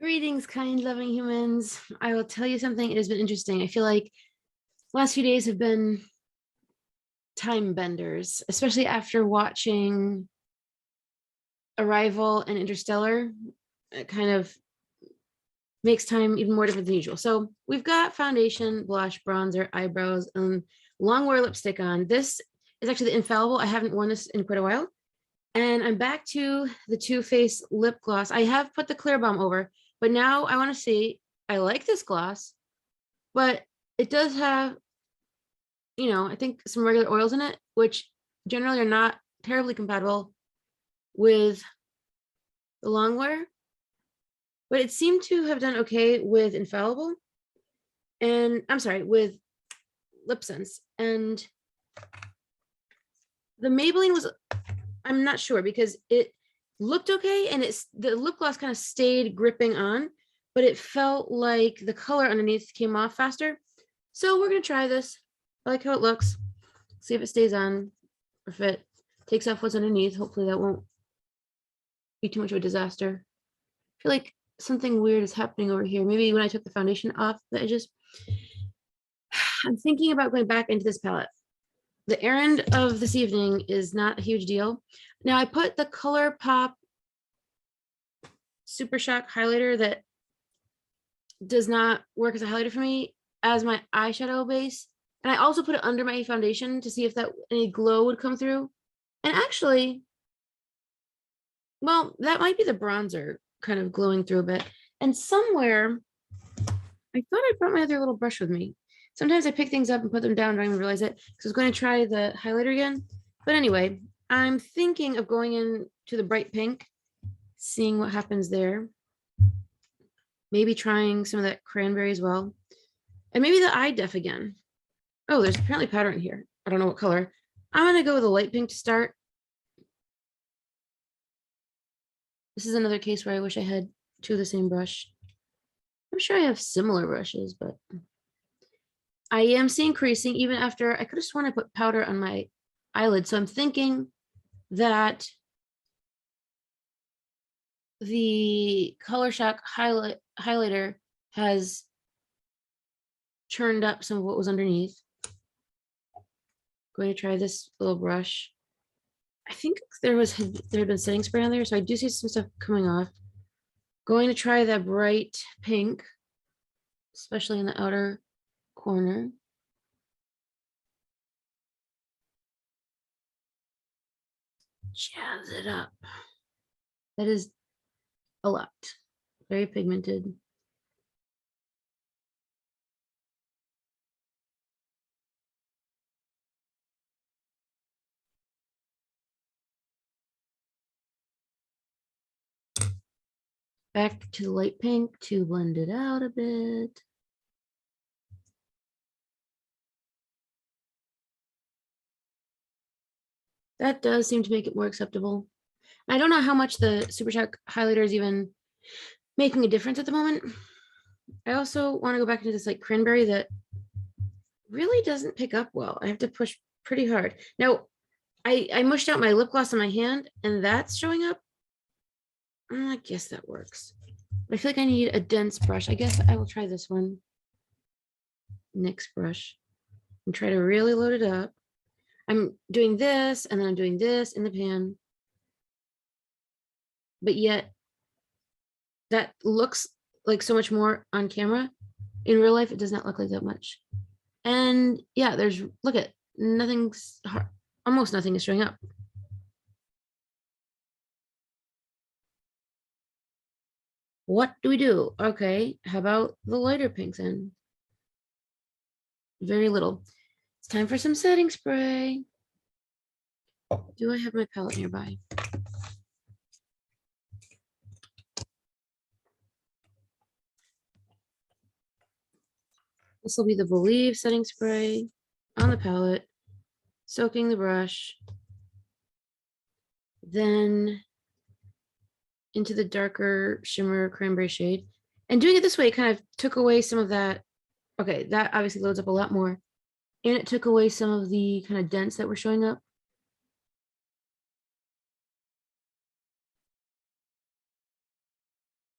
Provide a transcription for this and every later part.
Greetings, kind, loving humans. I will tell you something. It has been interesting. I feel like last few days have been time benders, especially after watching Arrival and Interstellar. It kind of makes time even more different than usual. So we've got foundation, blush, bronzer, eyebrows, and longwear lipstick on. This is actually the Infallible. I haven't worn this in quite a while. And I'm back to the Too Faced lip gloss. I have put the Clear Balm over, but now I want to see. I like this gloss, but it does have, I think some regular oils in it, which generally are not terribly compatible with the longwear. But it seemed to have done okay with Infallible, and I'm sorry, with Lip Sense. And the Maybelline was, I'm not sure because it looked okay and the lip gloss kind of stayed gripping on, but it felt like the color underneath came off faster. So we're gonna try this. I like how it looks. See if it stays on or if it takes off what's underneath. Hopefully that won't be too much of a disaster. I feel like something weird is happening over here. Maybe when I took the foundation off the edges. I'm thinking about going back into this palette. The errand of this evening is not a huge deal. Now I put the ColourPop Super Shock highlighter that does not work as a highlighter for me as my eyeshadow base. And I also put it under my foundation to see if that any glow would come through. And actually, well, that might be the bronzer kind of glowing through a bit. And somewhere, I thought I brought my other little brush with me. Sometimes I pick things up and put them down, don't even realize it. Because I was going to try the highlighter again. But anyway, I'm thinking of going in to the bright pink, seeing what happens there. Maybe trying some of that cranberry as well. And maybe the eye def again. Oh, there's apparently powder in here. I don't know what color. I'm going to go with a light pink to start. This is another case where I wish I had two of the same brush. I'm sure I have similar brushes, but I am seeing creasing even after I could have sworn I put powder on my eyelid. So I'm thinking that the Color Shock highlighter has churned up some of what was underneath. Going to try this little brush. I think there had been setting spray on there, so I do see some stuff coming off. Going to try that bright pink, especially in the outer corner. Jazz it up. That is a lot. Very pigmented. Back to the light pink to blend it out a bit. That does seem to make it more acceptable. I don't know how much the Super Shock highlighter is even making a difference at the moment. I also want to go back into this like cranberry that really doesn't pick up well. I have to push pretty hard. Now, I mushed out my lip gloss on my hand and that's showing up. I guess that works. But I feel like I need a dense brush. I guess I will try this one. NYX brush. And try to really load it up. I'm doing this and then I'm doing this in the pan. But yet that looks like so much more on camera. In real life, it does not look like that much. And yeah, look at, nothing's hard. Almost nothing is showing up. What do we do? Okay, how about the lighter pinks in? Very little. It's time for some setting spray. Do I have my palette nearby? This will be the Believe setting spray on the palette, soaking the brush, then into the darker shimmer cranberry shade. And doing it this way kind of took away some of that. Okay, that obviously loads up a lot more. And it took away some of the kind of dents that were showing up.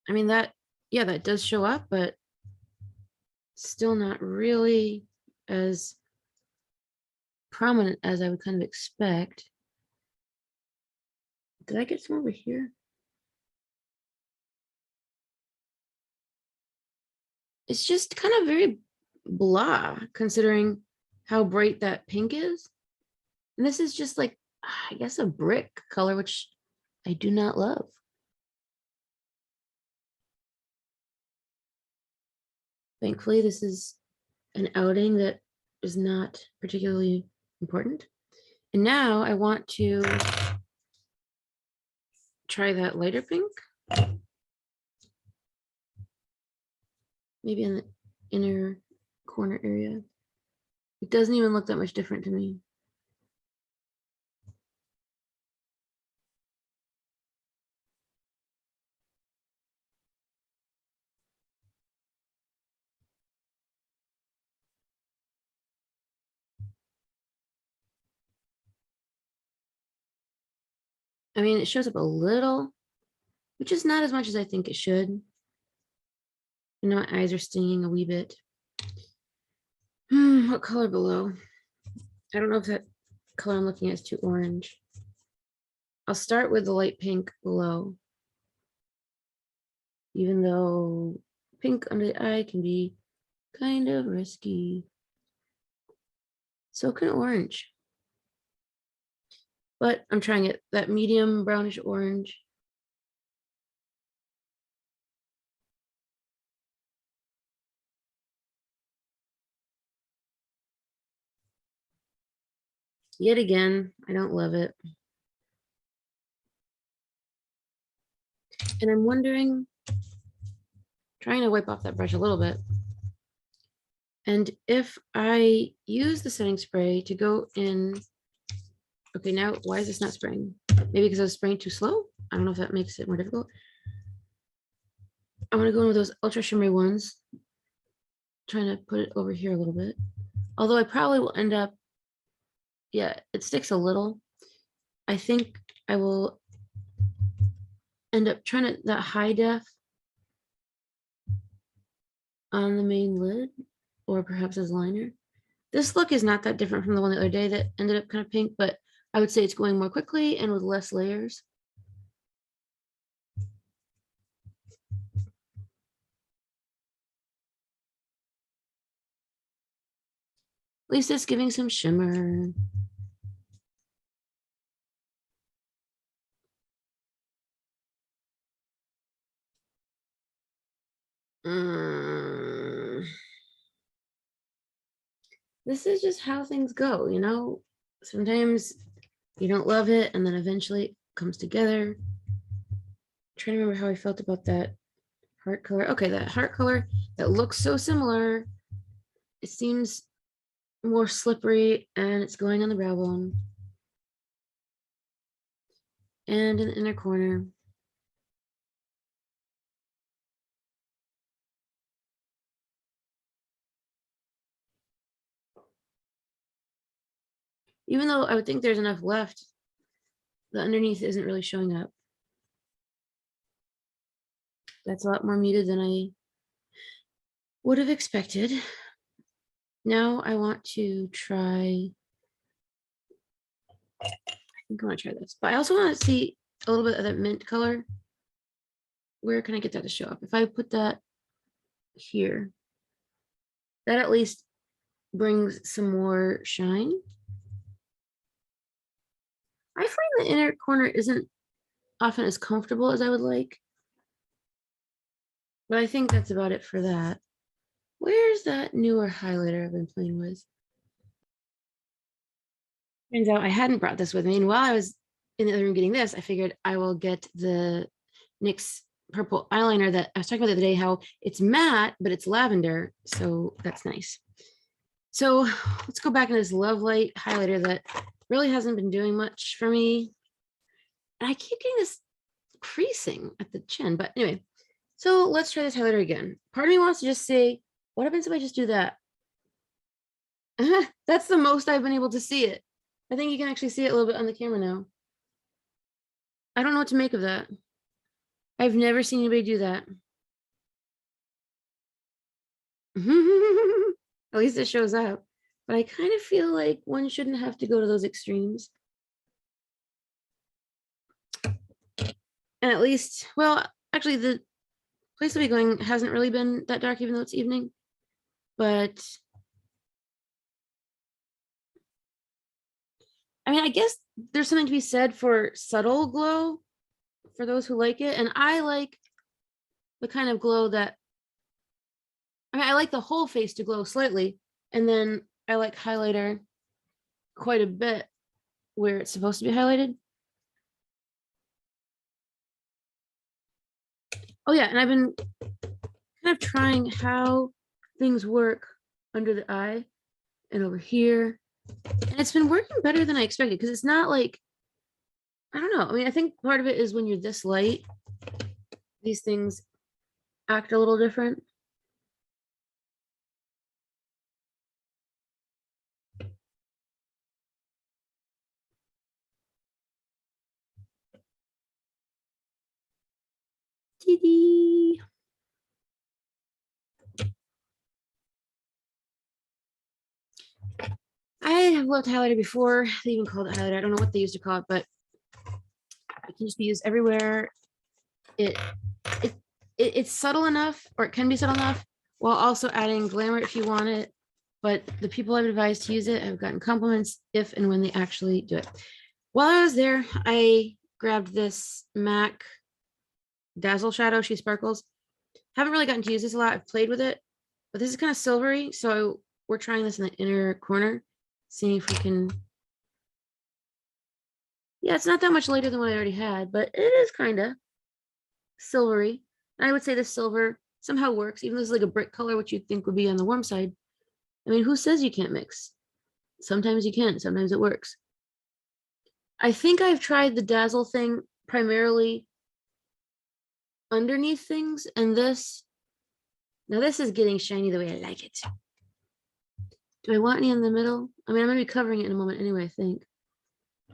I mean, that yeah, that does show up, but still not really as prominent as I would kind of expect. Did I get some over here? It's just kind of very blah considering how bright that pink is. And this is just like, I guess, a brick color, which I do not love. Thankfully, this is an outing that is not particularly important. And now I want to try that lighter pink. Maybe in the inner corner area. It doesn't even look that much different to me. I mean, it shows up a little, which is not as much as I think it should. You know, my eyes are stinging a wee bit. What color below? I don't know if that color I'm looking at is too orange. I'll start with the light pink below. Even though pink under the eye can be kind of risky. So can orange. But I'm trying it, that medium brownish orange. Yet again, I don't love it. And I'm wondering, trying to wipe off that brush a little bit. And if I use the setting spray to go in, okay, now why is this not spraying? Maybe because I was spraying too slow? I don't know if that makes it more difficult. I'm gonna go in with those ultra shimmery ones, trying to put it over here a little bit. Although I probably will end up, yeah, it sticks a little. I think I will end up trying to, that high def on the main lid, or perhaps as liner. This look is not that different from the one the other day that ended up kind of pink, but I would say it's going more quickly and with less layers. At least it's giving some shimmer. This is just how things go, you know? Sometimes you don't love it, and then eventually it comes together. I'm trying to remember how I felt about that heart color. Okay, that heart color that looks so similar. It seems more slippery, and it's going on the brow bone and in the inner corner. Even though I would think there's enough left, the underneath isn't really showing up. That's a lot more muted than I would have expected. Now I want to try, I think I want to try this, but I also want to see a little bit of that mint color. Where can I get that to show up? If I put that here, that at least brings some more shine. I find the inner corner isn't often as comfortable as I would like, but I think that's about it for that. Where's that newer highlighter I've been playing with? Turns out I hadn't brought this with me, and while I was in the other room getting this, I figured I will get the NYX Purple Eyeliner that I was talking about the other day, how it's matte, but it's lavender, so that's nice. So let's go back into this Love Light highlighter that really hasn't been doing much for me. And I keep getting this creasing at the chin, but anyway, so let's try this highlighter again. Part of me wants to just say, what happens if I just do that? That's the most I've been able to see it. I think you can actually see it a little bit on the camera now. I don't know what to make of that. I've never seen anybody do that. At least it shows up. But I kind of feel like one shouldn't have to go to those extremes. And at least, well, actually the place I'll be going hasn't really been that dark, even though it's evening. But I mean, I guess there's something to be said for subtle glow for those who like it. And I like the kind of glow that, I mean, I like the whole face to glow slightly. And then I like highlighter quite a bit where it's supposed to be highlighted. Oh yeah, and I've been kind of trying how things work under the eye and over here. And it's been working better than I expected because it's not like, I don't know. I mean, I think part of it is when you're this light, these things act a little different. TD. I have loved highlighter before. They even called it highlighter. I don't know what they used to call it, but it can just be used everywhere. It's subtle enough, or it can be subtle enough, while also adding glamour if you want it. But the people I've advised to use it have gotten compliments if and when they actually do it. While I was there, I grabbed this MAC DazzleShadow. She sparkles. Haven't really gotten to use this a lot. I've played with it, but this is kind of silvery. So we're trying this in the inner corner, seeing if we can. Yeah, it's not that much lighter than what I already had, but it is kind of silvery. And I would say the silver somehow works, even though it's like a brick color, which you'd think would be on the warm side. I mean, who says you can't mix? Sometimes you can, sometimes it works. I think I've tried the Dazzle thing primarily underneath things, and now this is getting shiny the way I like it. Do I want any in the middle? I mean, I'm gonna be covering it in a moment anyway, I think.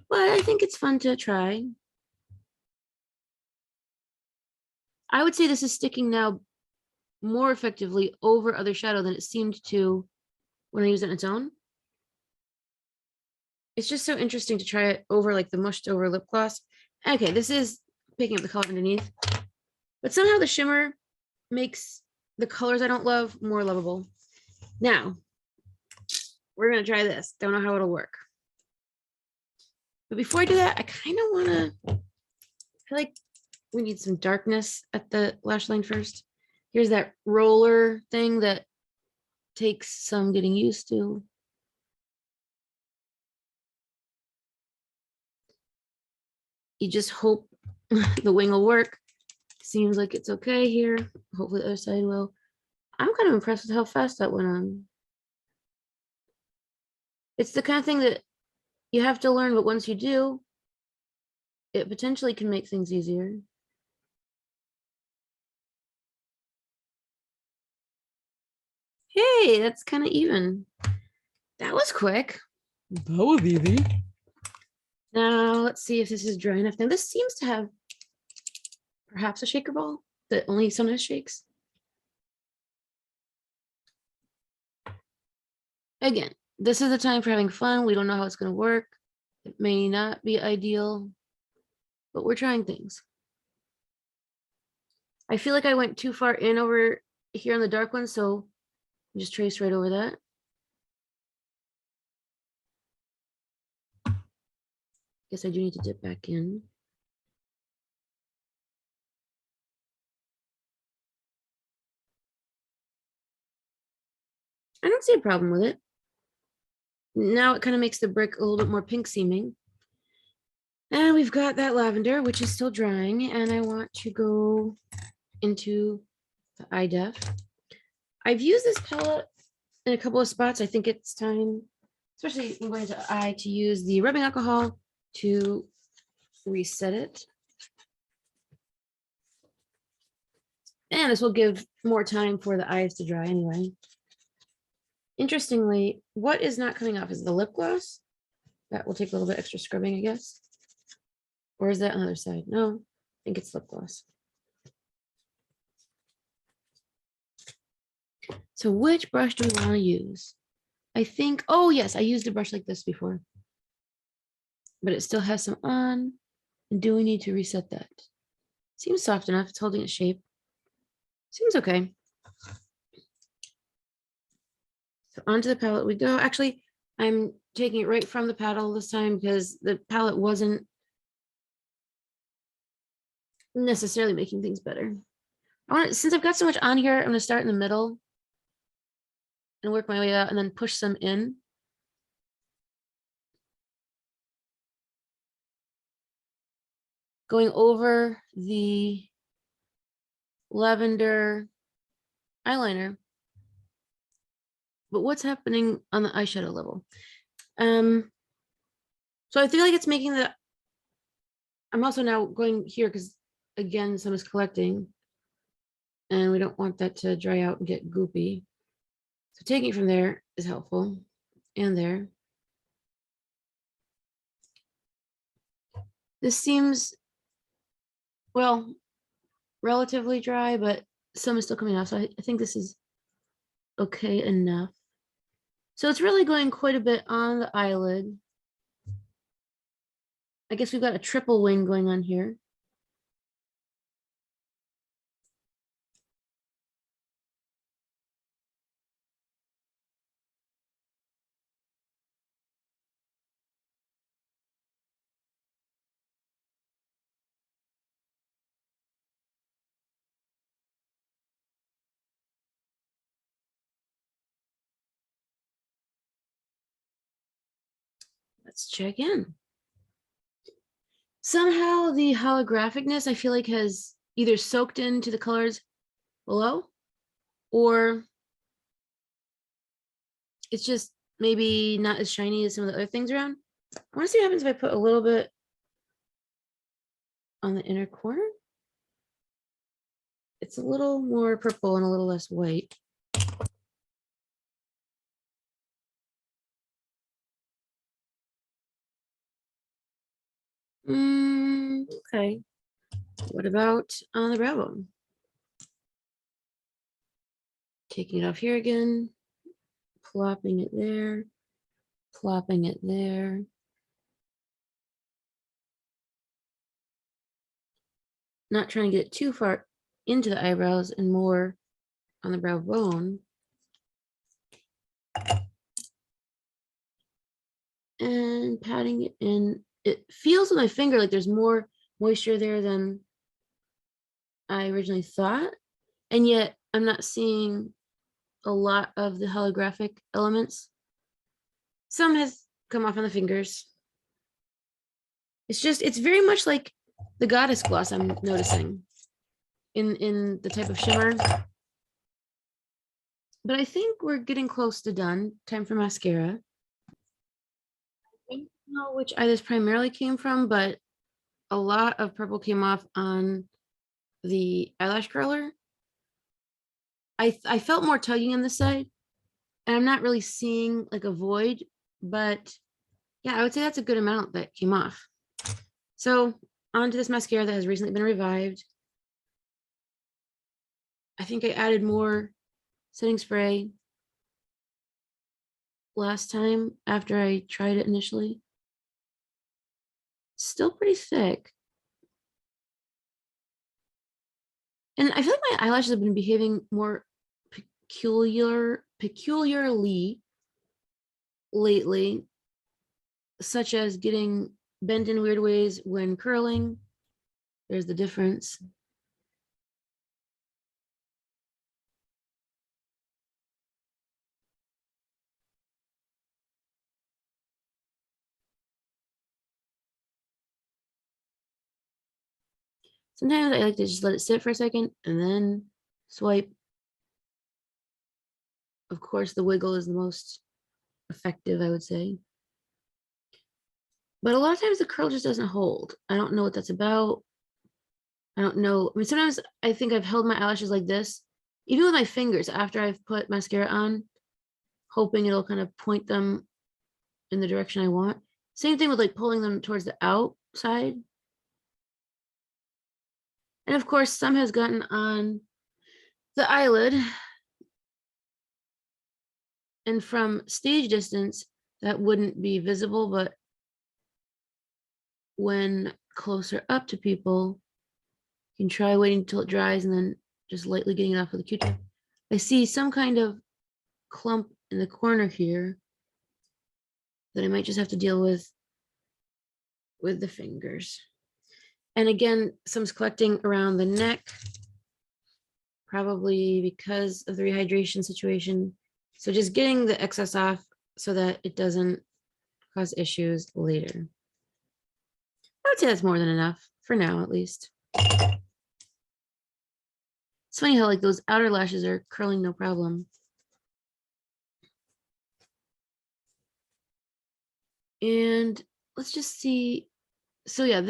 But I think it's fun to try. I would say this is sticking now more effectively over other shadow than it seemed to when I used it on its own. It's just so interesting to try it over like the mushed over lip gloss. Okay, this is picking up the color underneath, but somehow the shimmer makes the colors I don't love more lovable. Now, we're gonna try this. Don't know how it'll work. But before I do that, I kind of wanna, I feel like we need some darkness at the lash line first. Here's that roller thing that takes some getting used to. You just hope the wing will work. Seems like it's okay here. Hopefully the other side will. I'm kind of impressed with how fast that went on. It's the kind of thing that you have to learn, but once you do, it potentially can make things easier. Hey, that's kind of even. That was quick. That was easy. Now let's see if this is dry enough. Now this seems to have perhaps a shaker ball that only sometimes shakes. Again, this is the time for having fun. We don't know how it's going to work. It may not be ideal, but we're trying things. I feel like I went too far in over here on the dark one, so just trace right over that. Guess I do need to dip back in. I don't see a problem with it. Now it kind of makes the brick a little bit more pink seeming. And we've got that lavender, which is still drying, and I want to go into the eye def. I've used this palette in a couple of spots. I think it's time, especially when going to eye, to use the rubbing alcohol to reset it. And this will give more time for the eyes to dry anyway. Interestingly, what is not coming off is the lip gloss. That will take a little bit extra scrubbing, I guess. Or is that on the other side? No, I think it's lip gloss. So which brush do we want to use? I think, oh yes, I used a brush like this before, but it still has some on. And do we need to reset that? Seems soft enough. It's holding its shape. Seems okay. So onto the palette we go. Actually, I'm taking it right from the paddle this time because the palette wasn't necessarily making things better. Since I've got so much on here, I'm going to start in the middle and work my way out and then push some in. Going over the lavender eyeliner. But what's happening on the eyeshadow level? So I feel like it's making the, I'm also now going here because again, some is collecting and we don't want that to dry out and get goopy. So taking it from there is helpful, and there. This seems, well, relatively dry, but some is still coming off. So I think this is okay enough. So it's really going quite a bit on the eyelid. I guess we've got a triple wing going on here. Let's check in. Somehow the holographicness I feel like has either soaked into the colors below, or it's just maybe not as shiny as some of the other things around. I want to see what happens if I put a little bit on the inner corner. It's a little more purple and a little less white. Okay. What about on the brow bone? Taking it off here again, plopping it there, plopping it there. Not trying to get too far into the eyebrows and more on the brow bone. And patting it in. It feels with my finger like there's more moisture there than I originally thought. And yet I'm not seeing a lot of the holographic elements. Some has come off on the fingers. It's very much like the Goddess gloss I'm noticing in the type of shimmer. But I think we're getting close to done. Time for mascara. I don't know which eye this primarily came from, but a lot of purple came off on the eyelash curler. I felt more tugging on this side, and I'm not really seeing like a void, but yeah, I would say that's a good amount that came off. So onto this mascara that has recently been revived. I think I added more setting spray last time after I tried it initially. Still pretty thick. And I feel like my eyelashes have been behaving more peculiarly lately, such as getting bent in weird ways when curling. There's the difference. Sometimes I like to just let it sit for a second and then swipe. Of course, the wiggle is the most effective, I would say. But a lot of times the curl just doesn't hold. I don't know what that's about. I don't know. I mean, sometimes I think I've held my eyelashes like this, even with my fingers after I've put mascara on, hoping it'll kind of point them in the direction I want. Same thing with like pulling them towards the outside. And of course, some has gotten on the eyelid. And from stage distance, that wouldn't be visible, but when closer up to people, you can try waiting until it dries and then just lightly getting it off with a Q-tip. I see some kind of clump in the corner here that I might just have to deal with the fingers. And again, some's collecting around the neck, probably because of the rehydration situation. So just getting the excess off so that it doesn't cause issues later. I would say that's more than enough for now, at least. It's funny how like those outer lashes are curling no problem. And let's just see. So yeah,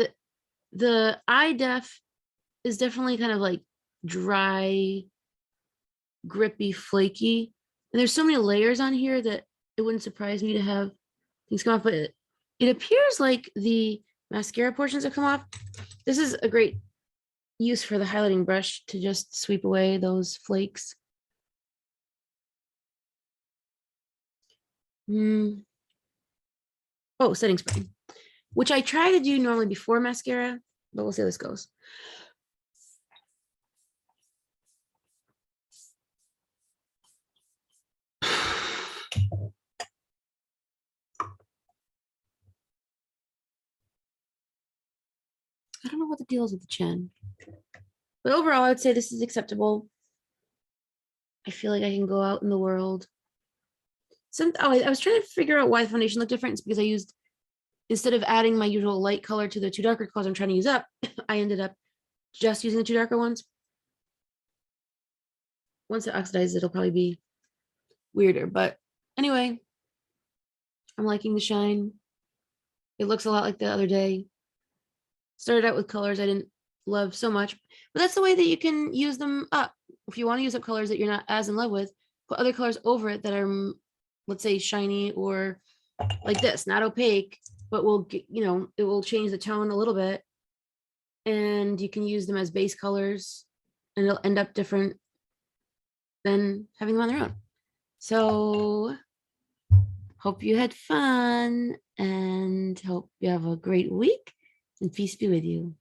the eye def is definitely kind of like dry, grippy, flaky. And there's so many layers on here that it wouldn't surprise me to have things come off, but it appears like the mascara portions have come off. This is a great use for the highlighting brush to just sweep away those flakes. Oh, setting spray, which I try to do normally before mascara, but we'll see how this goes. I don't know what the deal is with the chin, but overall, I would say this is acceptable. I feel like I can go out in the world. I was trying to figure out why the foundation looked different. It's because I used, instead of adding my usual light color to the two darker colors I'm trying to use up, I ended up just using the two darker ones. Once it oxidizes, it'll probably be weirder. But anyway, I'm liking the shine. It looks a lot like the other day. Started out with colors I didn't love so much, but that's the way that you can use them up. If you want to use up colors that you're not as in love with, put other colors over it that are, let's say, shiny or like this, not opaque, but will get, it will change the tone a little bit, and you can use them as base colors, and it'll end up different than having them on their own. So hope you had fun and hope you have a great week, and peace be with you.